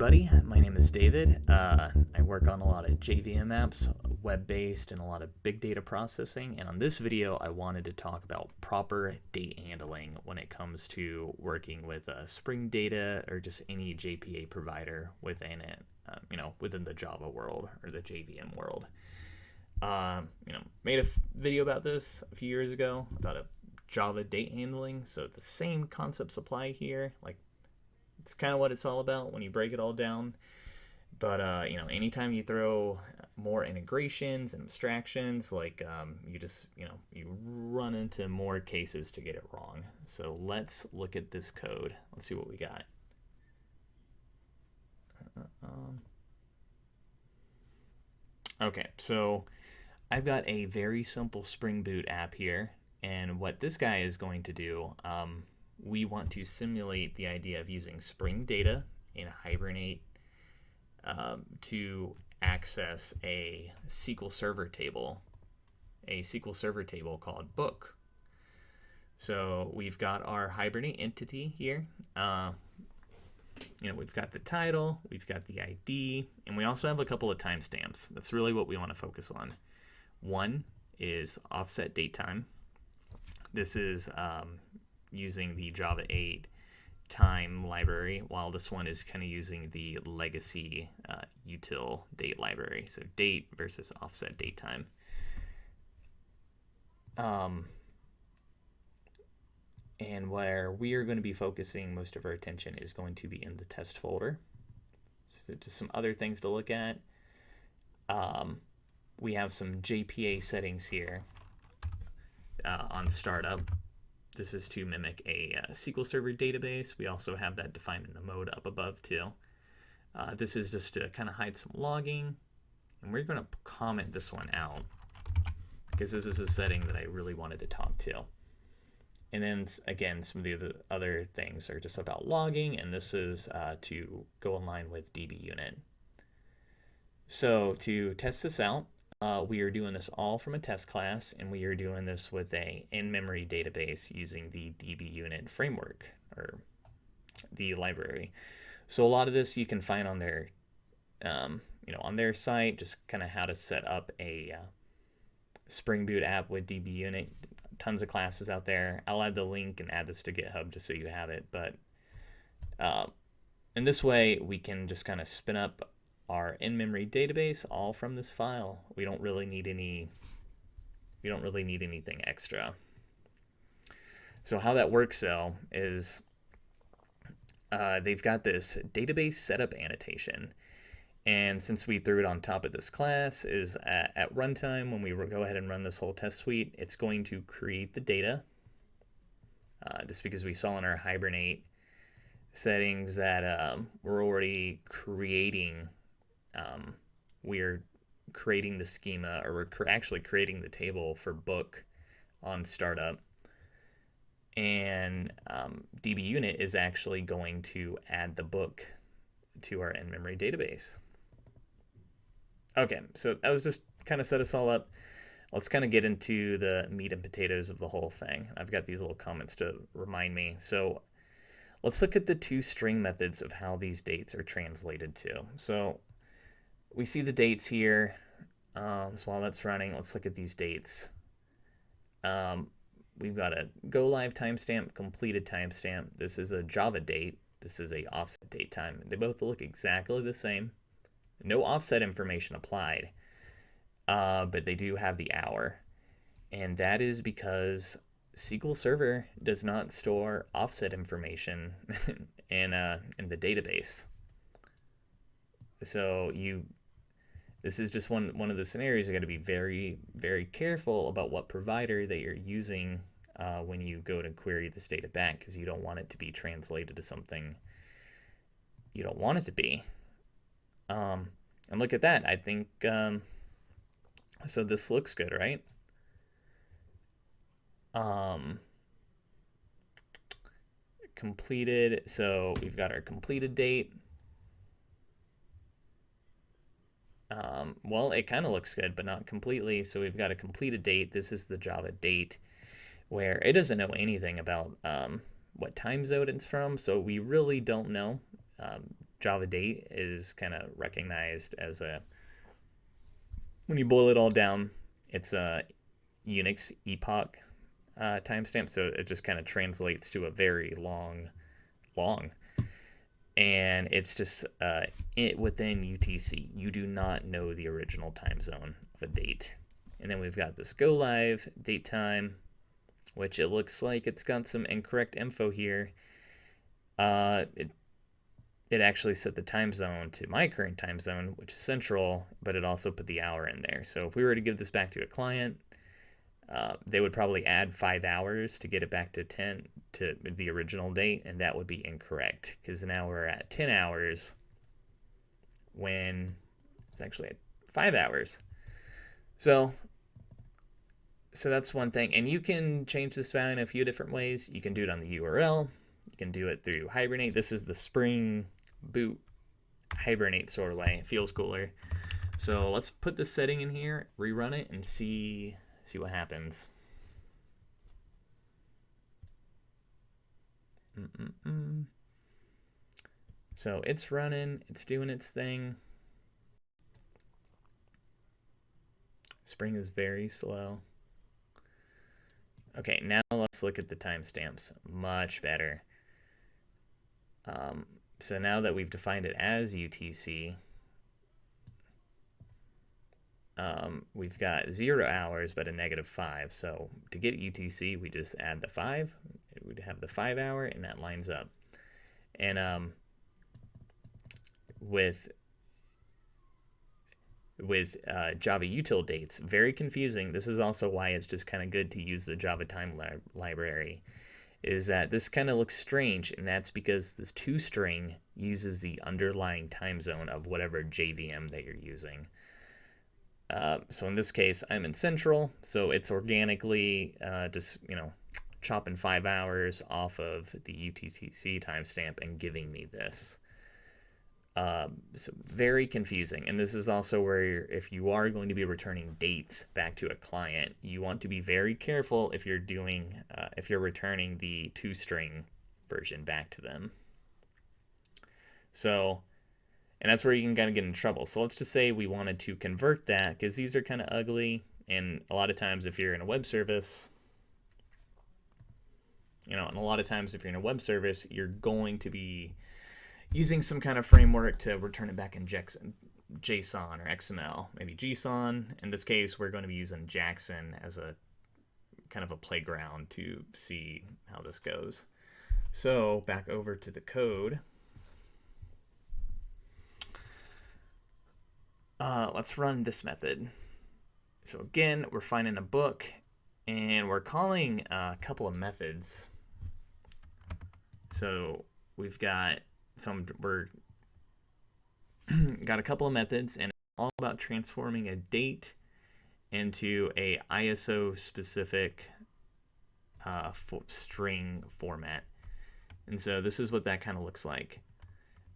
everybody. My name is David. I work on a lot of JVM apps, web-based, and a lot of big data processing. And on this video, I wanted to talk about proper date handling when it comes to working with Spring Data or just any JPA provider within it, within the Java world or the JVM world. Made a video about this a few years ago about a Java date handling. So the same concepts apply here. It's kind of what it's all about when you break it all down. But anytime you throw more integrations and abstractions, you run into more cases to get it wrong. So let's look at this code. Let's see what we got. Okay, so I've got a very simple Spring Boot app here, and what this guy is going to do, we want to simulate the idea of using Spring Data in Hibernate to access a SQL Server table called book. So we've got our Hibernate entity here. We've got the title, we've got the ID, and we also have a couple of timestamps. That's really what we want to focus on. One is offset datetime. This is using the Java 8 time library, while this one is kind of using the legacy util date library. So date versus offset datetime. And where we are going to be focusing most of our attention is going to be in the test folder. So just some other things to look at. We have some JPA settings here on startup. This is to mimic a SQL Server database. We also have that defined in the mode up above too. This is just to kind of hide some logging. And we're going to comment this one out because this is a setting that I really wanted to talk to. And then again, some of the other things are just about logging, and this is to go in line with dbUnit. So to test this out, we are doing this all from a test class, and we are doing this with a in-memory database using the dbUnit framework, or the library. So a lot of this you can find on their, on their site, just kind of how to set up a Spring Boot app with dbUnit. Tons of classes out there. I'll add the link and add this to GitHub just so you have it. But in this way, we can just kind of spin up our in-memory database all from this file. We don't really need anything extra. So how that works though is they've got this database setup annotation. And since we threw it on top of this class, is at runtime, when we go ahead and run this whole test suite, it's going to create the data. Just because we saw in our Hibernate settings that we're already creating, we're creating the schema, or we're actually creating the table for book on startup. And dbUnit is actually going to add the book to our in-memory database. Okay, so that was just kind of set us all up. Let's kind of get into the meat and potatoes of the whole thing. I've got these little comments to remind me. So let's look at the two string methods of how these dates are translated to. So we see the dates here. So while that's running, let's look at these dates. We've got a go live timestamp, completed timestamp. This is a Java date. This is a offset date time. They both look exactly the same. No offset information applied, but they do have the hour. And that is because SQL Server does not store offset information in the database. So this is just one of the scenarios you got to be very, very careful about what provider that you're using when you go to query this data back, because you don't want it to be translated to something you don't want it to be. And look at that. I think, so this looks good, right? Completed. So we've got our completed date. Well, it kind of looks good, but not completely. So we've got a completed date. This is the Java date, where it doesn't know anything about what time zone it's from. So we really don't know. Java date is kind of recognized as when you boil it all down, it's a Unix epoch timestamp, so it just kind of translates to a very long, and it's just within UTC. You do not know the original time zone of a date. And then we've got this go live date time, which it looks like it's got some incorrect info here. It actually set the time zone to my current time zone, which is central, but it also put the hour in there. So if we were to give this back to a client, they would probably add 5 hours to get it back to 10 to the original date, and that would be incorrect because now we're at 10 hours when it's actually at 5 hours. So that's one thing, and you can change this value in a few different ways. You can do it on the URL. You can do it through Hibernate. This is the Spring Boot Hibernate sort of way. It feels cooler. So let's put this setting in here, rerun it, and see what happens. So it's running, it's doing its thing. Spring is very slow. Okay, now let's look at the timestamps. Much better. So now that we've defined it as UTC, we've got 0 hours but a -5. So to get UTC, we just add the 5. We'd have the 5 hour, and that lines up. And with Java util dates, very confusing. This is also why it's just kind of good to use the Java time library, is that this kind of looks strange, and that's because this toString uses the underlying time zone of whatever JVM that you're using. So in this case, I'm in Central, so it's organically just, chopping 5 hours off of the UTC timestamp and giving me this. So very confusing. And this is also where if you are going to be returning dates back to a client, you want to be very careful if you're returning the toString version back to them. So, and that's where you can kind of get in trouble. So let's just say we wanted to convert that, because these are kind of ugly. And a lot of times if you're in a web service, you're going to be using some kind of framework to return it back in JSON or XML, maybe JSON. In this case, we're going to be using Jackson as a kind of a playground to see how this goes. So back over to the code. Let's run this method. So again, we're finding a book, and we're calling a couple of methods. So we've got got a couple of methods, and it's all about transforming a date into a ISO specific string format. And so this is what that kind of looks like.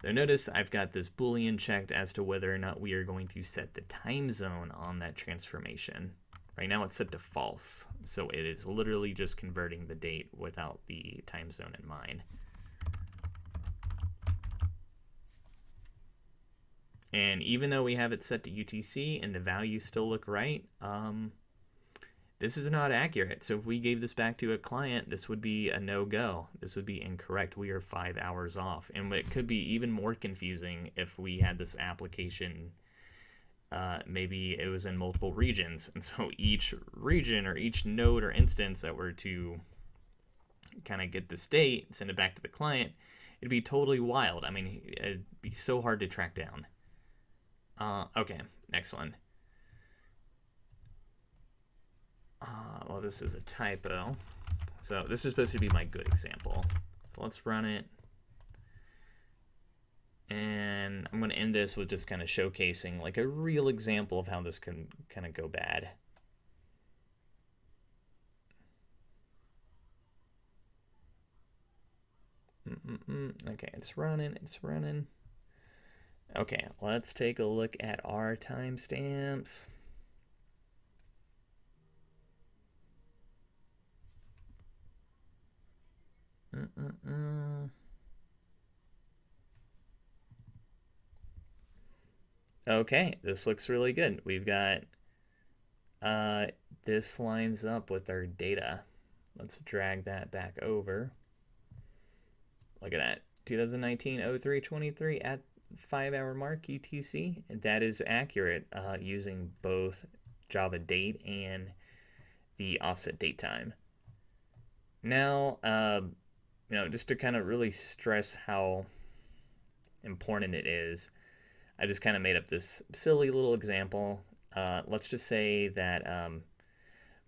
So notice I've got this Boolean checked as to whether or not we are going to set the time zone on that transformation. Right now it's set to false, so it is literally just converting the date without the time zone in mind. And even though we have it set to UTC and the values still look right, this is not accurate. So if we gave this back to a client, this would be a no-go. This would be incorrect. We are 5 hours off. And it could be even more confusing if we had this application, maybe it was in multiple regions. And so each region or each node or instance that were to kind of get the state, send it back to the client, it'd be totally wild. I mean, it'd be so hard to track down. Okay, next one. Well, this is a typo. So this is supposed to be my good example. So let's run it. And I'm going to end this with just kind of showcasing like a real example of how this can kind of go bad. Okay, it's running. Okay, let's take a look at our timestamps. Okay, this looks really good. We've got, uh, this lines up with our data. Let's drag that back over. Look at that. 2019-03-23 at 5-hour mark UTC. That is accurate using both Java date and the offset date time. Now, just to kind of really stress how important it is, I just kind of made up this silly little example. Let's just say that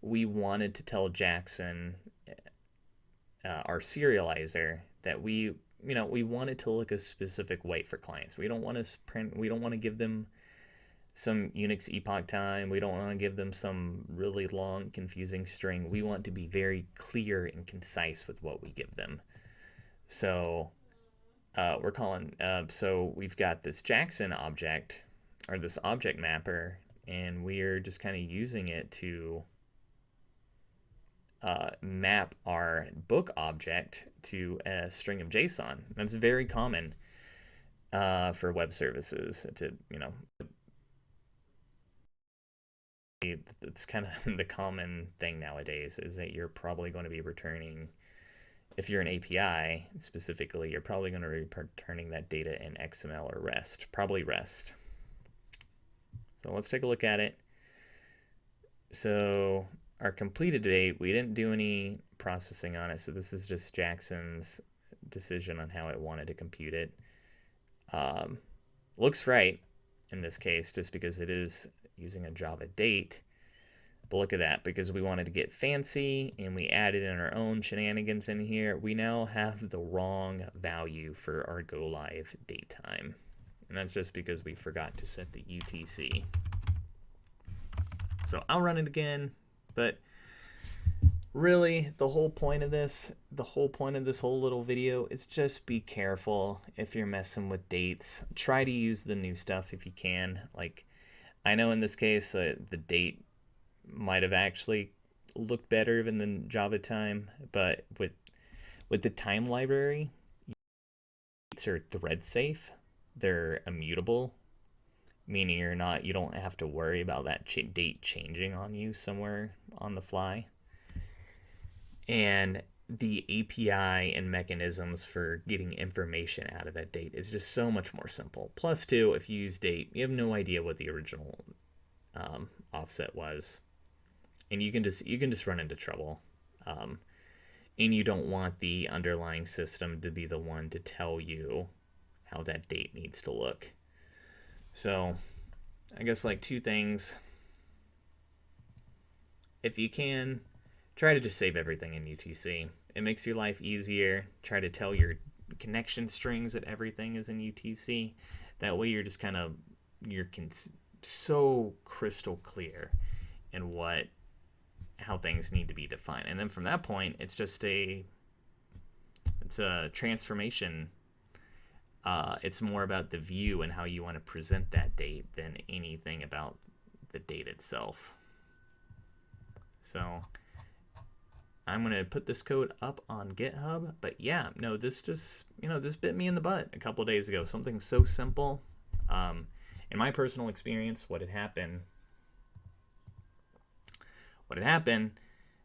we wanted to tell Jackson, our serializer, that we wanted to look a specific way for clients. We don't want to print. We don't want to give them some Unix epoch time. We don't want to give them some really long, confusing string. We want to be very clear and concise with what we give them. So we're calling. So we've got this Jackson object, or this object mapper, and we're just kind of using it to map our book object to a string of JSON. That's very common for web services to, it's kind of the common thing nowadays, is that you're probably going to be returning, if you're an API specifically, you're probably going to be returning that data in XML or REST, probably REST. So let's take a look at it. So our completed date, we didn't do any processing on it, so this is just Jackson's decision on how it wanted to compute it. Looks right in this case, just because it is using a Java date. But look at that, because we wanted to get fancy and we added in our own shenanigans in here, we now have the wrong value for our go live date time. And that's just because we forgot to set the UTC. So I'll run it again, but really the whole point of this whole little video is just be careful if you're messing with dates. Try to use the new stuff if you can. Like, I know in this case the date might have actually looked better than the Java time, but with the time library, dates are thread safe. They're immutable, meaning you don't have to worry about that date changing on you somewhere on the fly. And the API and mechanisms for getting information out of that date is just so much more simple. Plus, too, if you use date, you have no idea what the original offset was, and you can just run into trouble. And you don't want the underlying system to be the one to tell you how that date needs to look. So I guess like two things. If you can, try to just save everything in UTC. It makes your life easier. Try to tell your connection strings that everything is in UTC. That way you're just so crystal clear in how things need to be defined. And then from that point, it's a transformation. It's more about the view and how you want to present that date than anything about the date itself. So I'm going to put this code up on GitHub, but yeah, no, this just, this bit me in the butt a couple days ago. Something so simple. In my personal experience, what had happened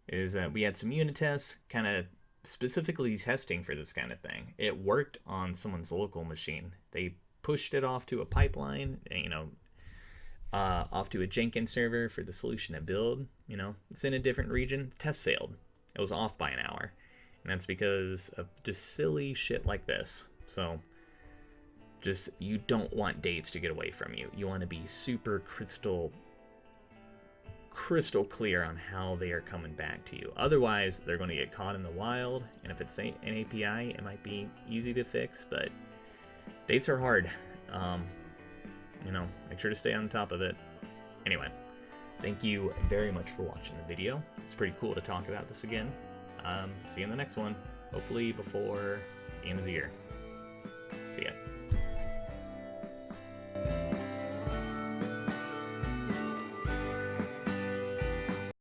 is that we had some unit tests kind of specifically testing for this kind of thing. It worked on someone's local machine. They pushed it off to a pipeline, off to a Jenkins server for the solution to build. It's in a different region. The test failed. It was off by an hour. And that's because of just silly shit like this. So just, you don't want dates to get away from you. You want to be super crystal clear on how they are coming back to you. Otherwise, they're going to get caught in the wild. And if it's an API, it might be easy to fix, but dates are hard. Make sure to stay on top of it. Anyway, thank you very much for watching the video. It's pretty cool to talk about this again. See you in the next one, hopefully before the end of the year. See ya.